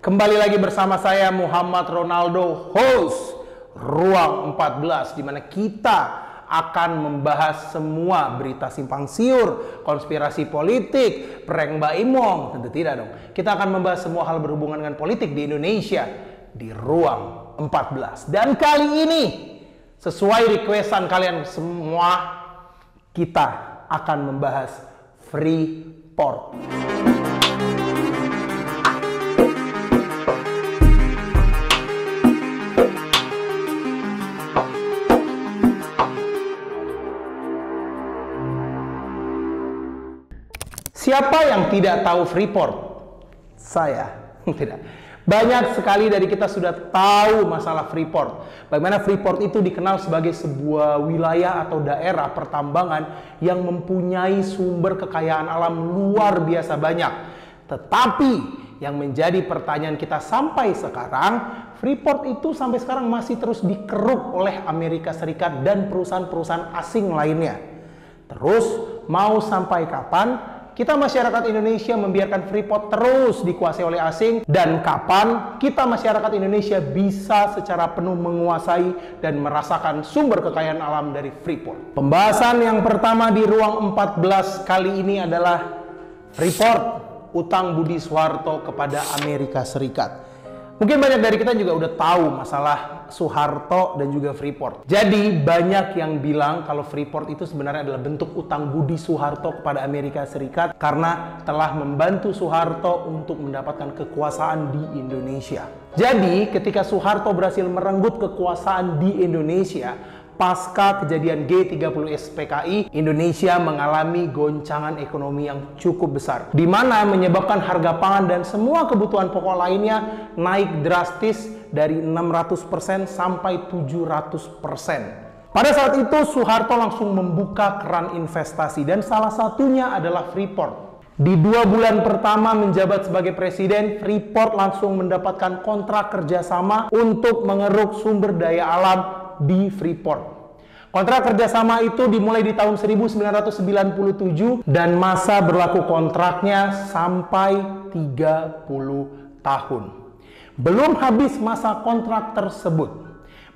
Kembali lagi bersama saya Muhammad Ronaldo, host Ruang 14, di mana kita akan membahas semua berita simpang siur, konspirasi politik, prank Mbak Imong. Tentu tidak dong. Kita akan membahas semua hal berhubungan dengan politik di Indonesia di Ruang 14. Dan kali ini, sesuai requestan kalian semua, kita akan membahas Freeport. Siapa yang tidak tahu Freeport? Saya. Tidak. Banyak sekali dari kita sudah tahu masalah Freeport. Bagaimana Freeport itu dikenal sebagai sebuah wilayah atau daerah pertambangan yang mempunyai sumber kekayaan alam luar biasa banyak. Tetapi yang menjadi pertanyaan kita sampai sekarang, Freeport itu sampai sekarang masih terus dikeruk oleh Amerika Serikat dan perusahaan-perusahaan asing lainnya. Terus mau sampai kapan kita masyarakat Indonesia membiarkan Freeport terus dikuasai oleh asing, dan kapan kita masyarakat Indonesia bisa secara penuh menguasai dan merasakan sumber kekayaan alam dari Freeport? Pembahasan yang pertama di Ruang 14 kali ini adalah Freeport, utang budi Soeharto kepada Amerika Serikat. Mungkin banyak dari kita juga udah tahu masalah Soeharto dan juga Freeport. Jadi banyak yang bilang kalau Freeport itu sebenarnya adalah bentuk utang budi Soeharto kepada Amerika Serikat karena telah membantu Soeharto untuk mendapatkan kekuasaan di Indonesia. Jadi ketika Soeharto berhasil merenggut kekuasaan di Indonesia, pasca kejadian G30 SPKI, Indonesia mengalami goncangan ekonomi yang cukup besar, di mana menyebabkan harga pangan dan semua kebutuhan pokok lainnya naik drastis dari 600% sampai 700%. Pada saat itu Soeharto langsung membuka keran investasi dan salah satunya adalah Freeport. Di 2 bulan pertama menjabat sebagai presiden, Freeport langsung mendapatkan kontrak kerjasama untuk mengeruk sumber daya alam di Freeport. Kontrak kerjasama itu dimulai di tahun 1997 dan masa berlaku kontraknya sampai 30 tahun. Belum habis masa kontrak tersebut,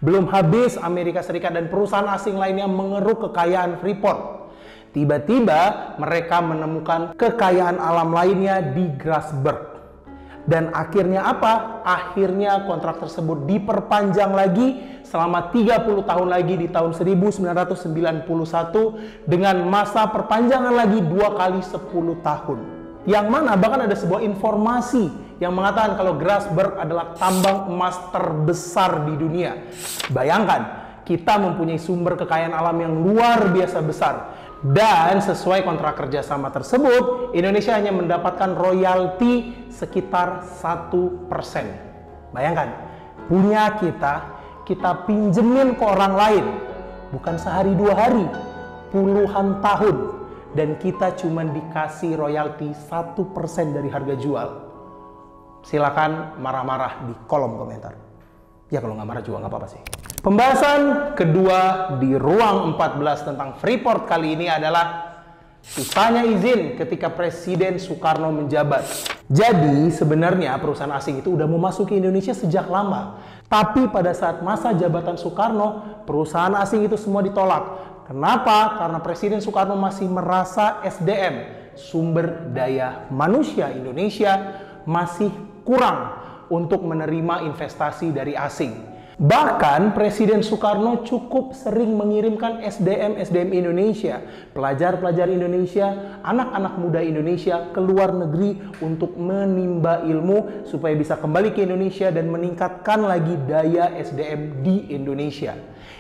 belum habis Amerika Serikat dan perusahaan asing lainnya mengeruk kekayaan Freeport. Tiba-tiba mereka menemukan kekayaan alam lainnya di Grasberg. Dan akhirnya apa? Akhirnya kontrak tersebut diperpanjang lagi selama 30 tahun lagi di tahun 1991 dengan masa perpanjangan lagi 2 kali 10 tahun. Yang mana bahkan ada sebuah informasi yang mengatakan kalau Grasberg adalah tambang emas terbesar di dunia. Bayangkan, kita mempunyai sumber kekayaan alam yang luar biasa besar. Dan sesuai kontrak kerjasama tersebut, Indonesia hanya mendapatkan royalti sekitar 1%. Bayangkan, punya kita pinjemin ke orang lain, bukan sehari 2 hari, puluhan tahun, dan kita cuma dikasih royalti 1% dari harga jual. Silakan marah-marah di kolom komentar. Ya kalau nggak marah juga nggak apa-apa sih. Pembahasan kedua di Ruang 14 tentang Freeport kali ini adalah susahnya izin ketika Presiden Soekarno menjabat. Jadi sebenarnya perusahaan asing itu udah memasuki Indonesia sejak lama. Tapi pada saat masa jabatan Soekarno, perusahaan asing itu semua ditolak. Kenapa? Karena Presiden Soekarno masih merasa SDM, sumber daya manusia Indonesia, masih kurang untuk menerima investasi dari asing. Bahkan Presiden Soekarno cukup sering mengirimkan SDM Indonesia, pelajar-pelajar Indonesia, anak-anak muda Indonesia ke luar negeri untuk menimba ilmu supaya bisa kembali ke Indonesia dan meningkatkan lagi daya SDM di Indonesia.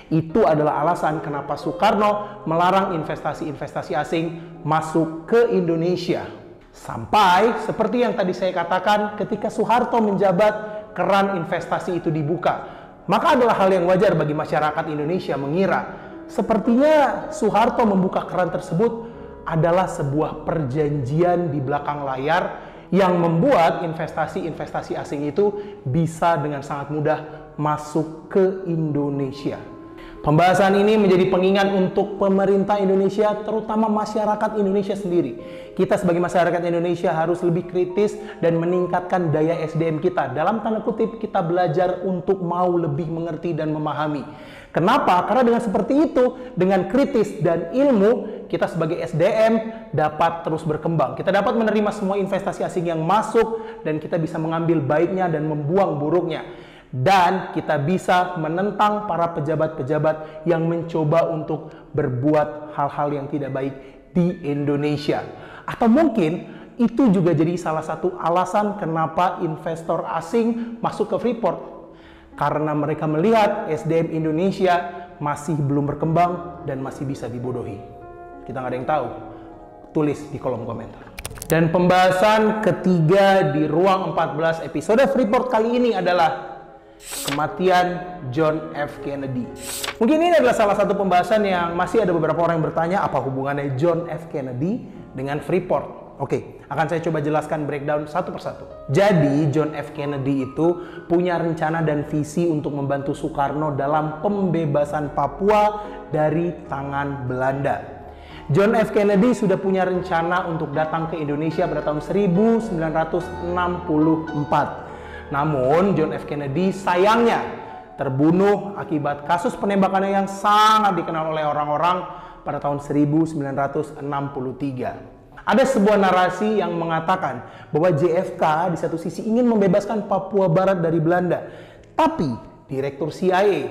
Itu adalah alasan kenapa Soekarno melarang investasi-investasi asing masuk ke Indonesia. Sampai seperti yang tadi saya katakan, ketika Soeharto menjabat, keran investasi itu dibuka. Maka adalah hal yang wajar bagi masyarakat Indonesia mengira sepertinya Soeharto membuka keran tersebut adalah sebuah perjanjian di belakang layar yang membuat investasi-investasi asing itu bisa dengan sangat mudah masuk ke Indonesia. Pembahasan ini menjadi pengingat untuk pemerintah Indonesia, terutama masyarakat Indonesia sendiri. Kita sebagai masyarakat Indonesia harus lebih kritis dan meningkatkan daya SDM kita. Dalam tanda kutip, kita belajar untuk mau lebih mengerti dan memahami. Kenapa? Karena dengan seperti itu, dengan kritis dan ilmu, kita sebagai SDM dapat terus berkembang. Kita dapat menerima semua investasi asing yang masuk dan kita bisa mengambil baiknya dan membuang buruknya. Dan kita bisa menentang para pejabat-pejabat yang mencoba untuk berbuat hal-hal yang tidak baik di Indonesia. Atau mungkin itu juga jadi salah satu alasan kenapa investor asing masuk ke Freeport. Karena mereka melihat SDM Indonesia masih belum berkembang dan masih bisa dibodohi. Kita nggak ada yang tahu. Tulis di kolom komentar. Dan pembahasan ketiga di Ruang 14 episode Freeport kali ini adalah kematian John F. Kennedy. Mungkin ini adalah salah satu pembahasan yang masih ada beberapa orang yang bertanya apa hubungannya John F. Kennedy dengan Freeport. Oke, akan saya coba jelaskan breakdown satu persatu. Jadi John F. Kennedy itu punya rencana dan visi untuk membantu Soekarno dalam pembebasan Papua dari tangan Belanda. John F. Kennedy sudah punya rencana untuk datang ke Indonesia pada tahun 1964. Namun John F. Kennedy sayangnya terbunuh akibat kasus penembakannya yang sangat dikenal oleh orang-orang pada tahun 1963. Ada sebuah narasi yang mengatakan bahwa JFK di satu sisi ingin membebaskan Papua Barat dari Belanda. Tapi Direktur CIA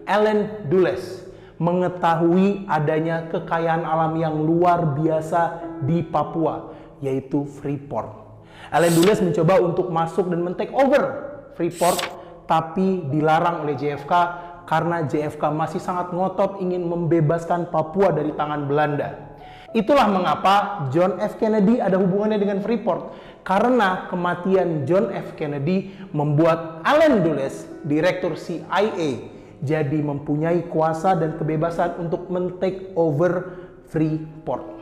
Allen Dulles mengetahui adanya kekayaan alam yang luar biasa di Papua, yaitu Freeport. Allen Dulles mencoba untuk masuk dan men-take over Freeport, tapi dilarang oleh JFK karena JFK masih sangat ngotot ingin membebaskan Papua dari tangan Belanda. Itulah mengapa John F. Kennedy ada hubungannya dengan Freeport, karena kematian John F. Kennedy membuat Allen Dulles, Direktur CIA, jadi mempunyai kuasa dan kebebasan untuk men-take over Freeport.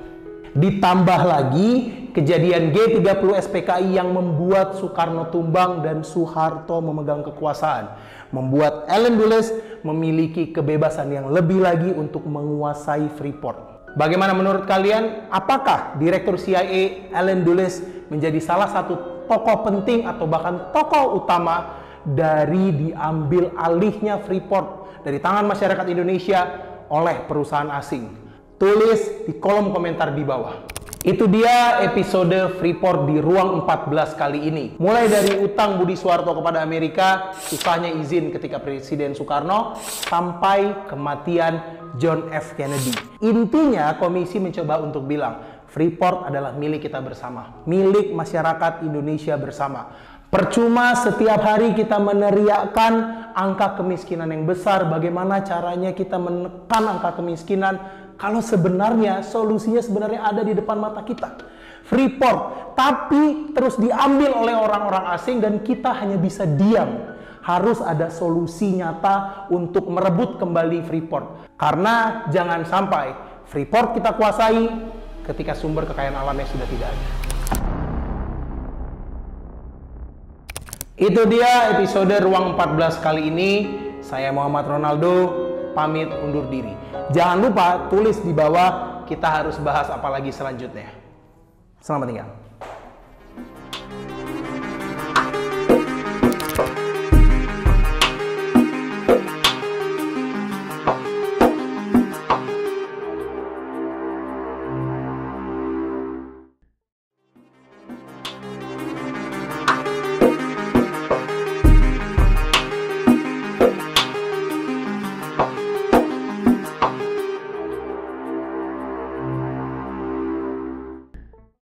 Ditambah lagi kejadian G30 SPKI yang membuat Soekarno tumbang dan Soeharto memegang kekuasaan, membuat Allen Dulles memiliki kebebasan yang lebih lagi untuk menguasai Freeport. Bagaimana menurut kalian? Apakah Direktur CIA Allen Dulles menjadi salah satu tokoh penting atau bahkan tokoh utama dari diambil alihnya Freeport dari tangan masyarakat Indonesia oleh perusahaan asing? Tulis di kolom komentar di bawah. Itu dia episode Freeport di Ruang 14 kali ini. Mulai dari utang Budi Soeharto kepada Amerika, susahnya izin ketika Presiden Soekarno, sampai kematian John F. Kennedy. Intinya komisi mencoba untuk bilang, Freeport adalah milik kita bersama, milik masyarakat Indonesia bersama. Percuma setiap hari kita meneriakkan angka kemiskinan yang besar, bagaimana caranya kita menekan angka kemiskinan, kalau sebenarnya solusinya sebenarnya ada di depan mata kita. Freeport, tapi terus diambil oleh orang-orang asing dan kita hanya bisa diam. Harus ada solusi nyata untuk merebut kembali Freeport. Karena jangan sampai Freeport kita kuasai ketika sumber kekayaan alamnya sudah tidak ada. Itu dia episode Ruang 14 kali ini. Saya Muhammad Ronaldo, pamit undur diri. Jangan lupa tulis di bawah kita harus bahas apa lagi selanjutnya. Selamat tinggal.